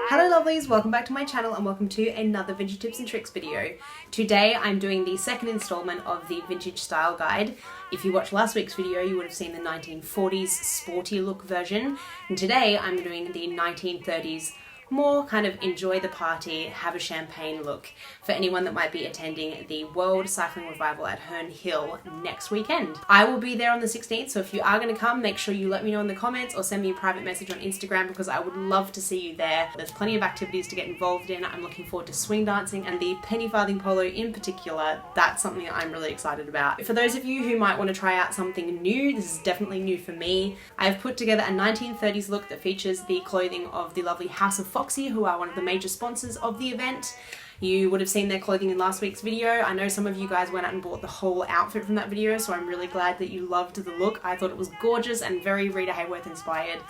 Hello lovelies, welcome back to my channel and welcome to another vintage tips and tricks video. Today I'm doing the second installment of the vintage style guide. If you watched last week's video you would have seen the 1940s sporty look version, and today I'm doing the 1930s more kind of enjoy the party, have a champagne look for anyone that might be attending the World Cycling Revival at Herne Hill next weekend. I will be there on the 16th, so if you are going to come, make sure you let me know in the comments or send me a private message on Instagram because I would love to see you there. There's plenty of activities to get involved in. I'm looking forward to swing dancing and the penny farthing polo in particular. That's something that I'm really excited about. For those of you who might want to try out something new, this is definitely new for me. I've put together a 1930s look that features the clothing of the lovely House of Foxy, who are one of the major sponsors of the event. You would have seen their clothing in last week's video. I know some of you guys went out and bought the whole outfit from that video, so I'm really glad that you loved the look. I thought it was gorgeous and very Rita Hayworth inspired.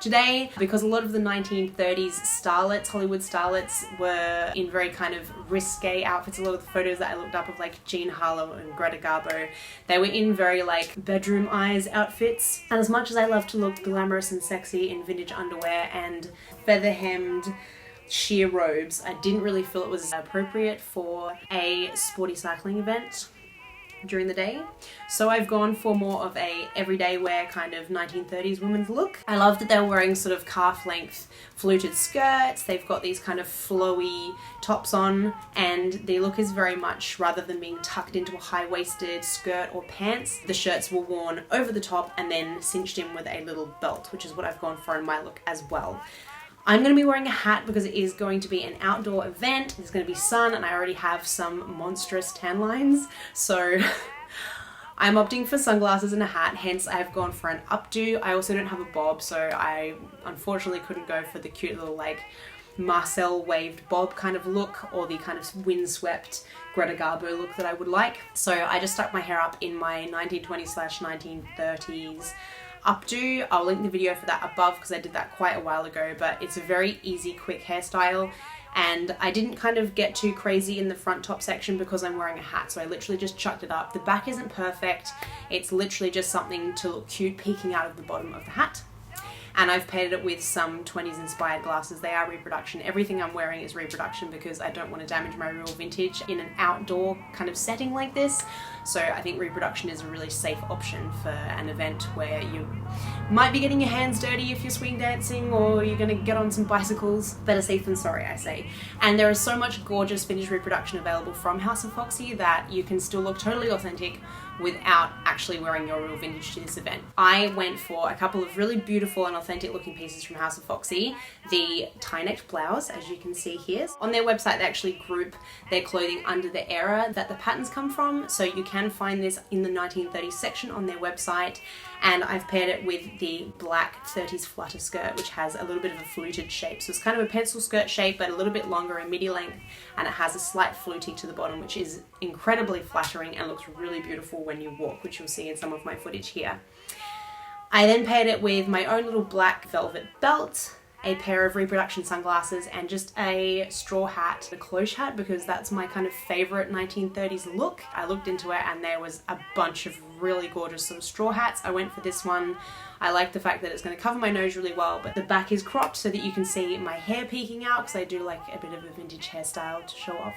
Today, because a lot of the 1930s starlets, Hollywood starlets, were in very kind of risque outfits, a lot of the photos that I looked up of like Jean Harlow and Greta Garbo, they were in very like bedroom eyes outfits. And as much as I love to look glamorous and sexy in vintage underwear and feather hemmed sheer robes, I didn't really feel it was appropriate for a sporty cycling event during the day. So I've gone for more of a everyday wear kind of 1930s women's look. I love that they're wearing sort of calf length fluted skirts. They've got these kind of flowy tops on, and the look is very much, rather than being tucked into a high-waisted skirt or pants, the shirts were worn over the top and then cinched in with a little belt, which is what I've gone for in my look as well. I'm going to be wearing a hat because it is going to be an outdoor event. There's going to be sun and I already have some monstrous tan lines, so I'm opting for sunglasses and a hat, hence I've gone for an updo. I also don't have a bob, so I unfortunately couldn't go for the cute little like Marcel waved bob kind of look or the kind of windswept Greta Garbo look that I would like. So I just stuck my hair up in my 1920s/1930s updo. I'll link the video for that above because I did that quite a while ago, but it's a very easy, quick hairstyle. And I didn't kind of get too crazy in the front top section because I'm wearing a hat, so I literally just chucked it up. The back isn't perfect. It's literally just something to look cute peeking out of the bottom of the hat. And I've paired it with some 20s inspired glasses. They are reproduction. Everything I'm wearing is reproduction because I don't want to damage my real vintage in an outdoor kind of setting like this. So I think reproduction is a really safe option for an event where you might be getting your hands dirty if you're swing dancing or you're going to get on some bicycles. Better safe than sorry, I say. And there is so much gorgeous vintage reproduction available from House of Foxy that you can still look totally authentic without actually wearing your real vintage to this event. I went for a couple of really beautiful and authentic looking pieces from House of Foxy. The tie-necked blouse, as you can see here. On their website they actually group their clothing under the era that the patterns come from, so you can find this in the 1930s section on their website. And I've paired it with the black 30s flutter skirt, which has a little bit of a fluted shape. So it's kind of a pencil skirt shape, but a little bit longer in midi length, and it has a slight fluting to the bottom, which is incredibly flattering and looks really beautiful when you walk, which you'll see in some of my footage here. I then paired it with my own little black velvet belt, a pair of reproduction sunglasses, and just a straw hat, a cloche hat, because that's my kind of favorite 1930s look. I looked into it and there was a bunch of really gorgeous sort of straw hats. I went for this one. I like the fact that it's going to cover my nose really well, but the back is cropped so that you can see my hair peeking out because I do like a bit of a vintage hairstyle to show off.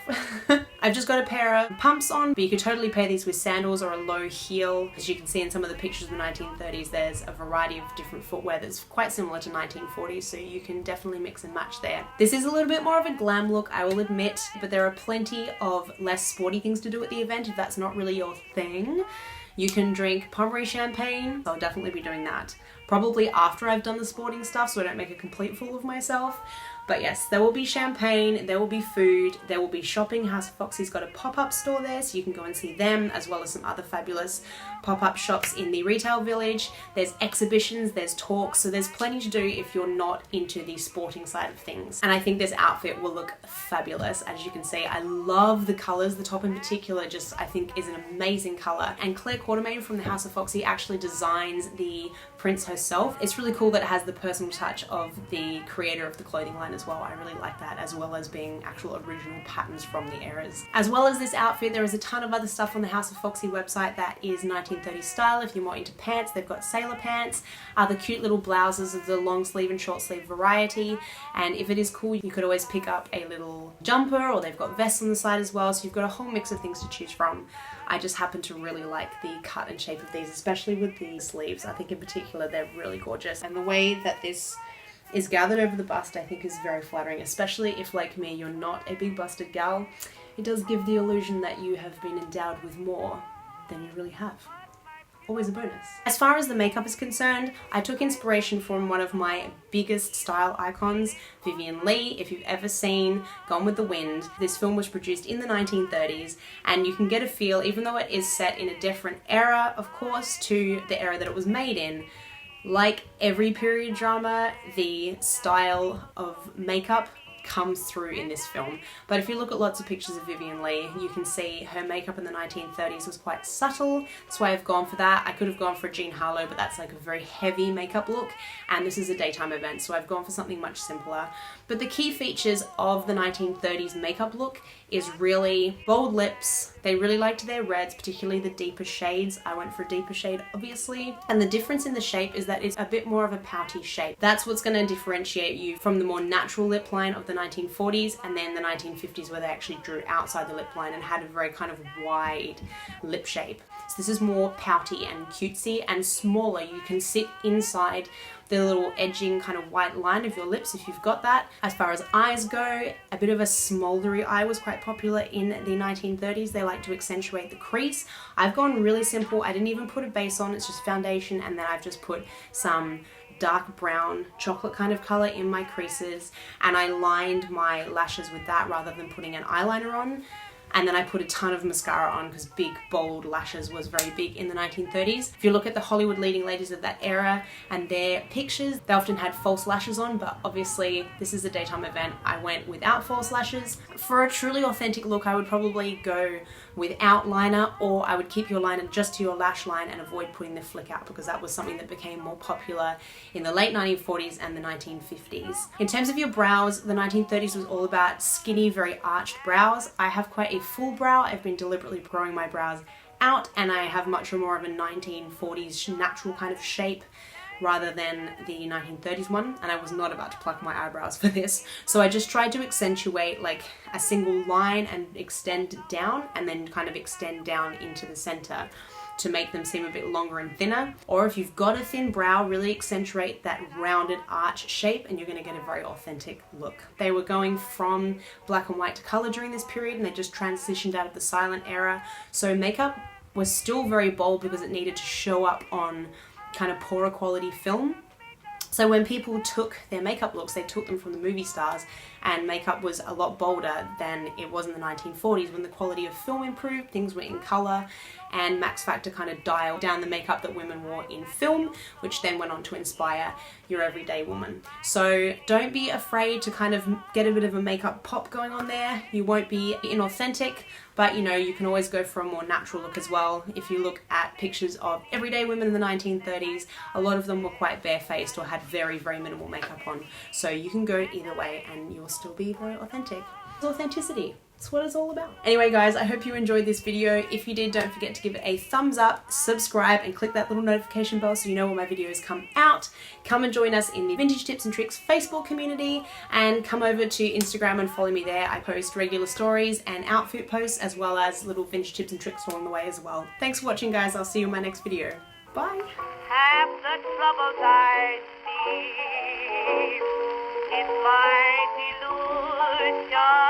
I've just got a pair of pumps on, but you could totally pair these with sandals or a low heel. As you can see in some of the pictures of the 1930s, there's a variety of different footwear that's quite similar to 1940s, so you can definitely mix and match there. This is a little bit more of a glam look, I will admit, but there are plenty of less sporty things to do at the event if that's not really your thing. You can drink Pommery champagne. I'll definitely be doing that. Probably after I've done the sporting stuff so I don't make a complete fool of myself. But yes, there will be champagne, there will be food, there will be shopping. House of Foxy's got a pop-up store there, so you can go and see them, as well as some other fabulous pop-up shops in the retail village. There's exhibitions, there's talks, so there's plenty to do if you're not into the sporting side of things. And I think this outfit will look fabulous. As you can see, I love the colours. The top in particular just, I think, is an amazing colour. And Claire Quartermain from the House of Foxy actually designs the prints herself. It's really cool that it has the personal touch of the creator of the clothing line as well. I really like that, as well as being actual original patterns from the eras. As well as this outfit, there is a ton of other stuff on the House of Foxy website that is 1930s style. If you're more into pants, they've got sailor pants, the cute little blouses of the long sleeve and short sleeve variety, and if it is cool, you could always pick up a little jumper, or they've got vests on the side as well, so you've got a whole mix of things to choose from. I just happen to really like the cut and shape of these, especially with the sleeves. I think in particular they're really gorgeous, and the way that this is gathered over the bust I think is very flattering, especially if, like me, you're not a big busted gal. It does give the illusion that you have been endowed with more than you really have. Always a bonus. As far as the makeup is concerned, I took inspiration from one of my biggest style icons, Vivien Leigh. If you've ever seen Gone with the Wind, this film was produced in the 1930s, and you can get a feel, even though it is set in a different era, of course, to the era that it was made in. Like every period drama, the style of makeup comes through in this film. But if you look at lots of pictures of Vivien Leigh, you can see her makeup in the 1930s was quite subtle. That's why I've gone for that. I could have gone for a Jean Harlow, but that's like a very heavy makeup look, and this is a daytime event, so I've gone for something much simpler. But the key features of the 1930s makeup look is really bold lips. They really liked their reds, particularly the deeper shades. I went for a deeper shade, obviously. And the difference in the shape is that it's a bit more of a pouty shape. That's what's going to differentiate you from the more natural lip line of the 1940s and then the 1950s, where they actually drew outside the lip line and had a very kind of wide lip shape. So this is more pouty and cutesy and smaller. You can sit inside the little edging kind of white line of your lips if you've got that. As far as eyes go, a bit of a smoldery eye was quite popular in the 1930s. They like to accentuate the crease. I've gone really simple. I didn't even put a base on, it's just foundation, and then I've just put some dark brown chocolate kind of color in my creases, and I lined my lashes with that rather than putting an eyeliner on. And then I put a ton of mascara on because big, bold lashes was very big in the 1930s. If you look at the Hollywood leading ladies of that era and their pictures, they often had false lashes on, but obviously this is a daytime event. I went without false lashes. For a truly authentic look, I would probably go without liner, or I would keep your liner just to your lash line and avoid putting the flick out, because that was something that became more popular in the late 1940s and the 1950s. In terms of your brows, the 1930s was all about skinny, very arched brows. I have quite a full brow. I've been deliberately growing my brows out, and I have much more of a 1940s natural kind of shape rather than the 1930s one, and I was not about to pluck my eyebrows for this, so I just tried to accentuate like a single line and extend down, and then kind of extend down into the center to make them seem a bit longer and thinner. Or if you've got a thin brow, really accentuate that rounded arch shape and you're going to get a very authentic look. They were going from black and white to color during this period, and they just transitioned out of the silent era, so makeup was still very bold because it needed to show up on kind of poorer quality film. So when people took their makeup looks, they took them from the movie stars, and makeup was a lot bolder than it was in the 1940s when the quality of film improved, things were in color, and Max Factor kind of dialed down the makeup that women wore in film, which then went on to inspire your everyday woman. So don't be afraid to kind of get a bit of a makeup pop going on there. You won't be inauthentic, but you know, you can always go for a more natural look as well. If you look at pictures of everyday women in the 1930s, a lot of them were quite barefaced or had very, very minimal makeup on. So you can go either way and you'll still be very authentic. Authenticity. That's what it's all about. Anyway guys, I hope you enjoyed this video. If you did, don't forget to give it a thumbs up, subscribe, and click that little notification bell so you know when my videos come out. Come and join us in the Vintage Tips and Tricks Facebook community, and come over to Instagram and follow me there. I post regular stories and outfit posts, as well as little vintage tips and tricks along the way as well. Thanks for watching guys, I'll see you in my next video. Bye! Half the troubles I see, it's my delusion.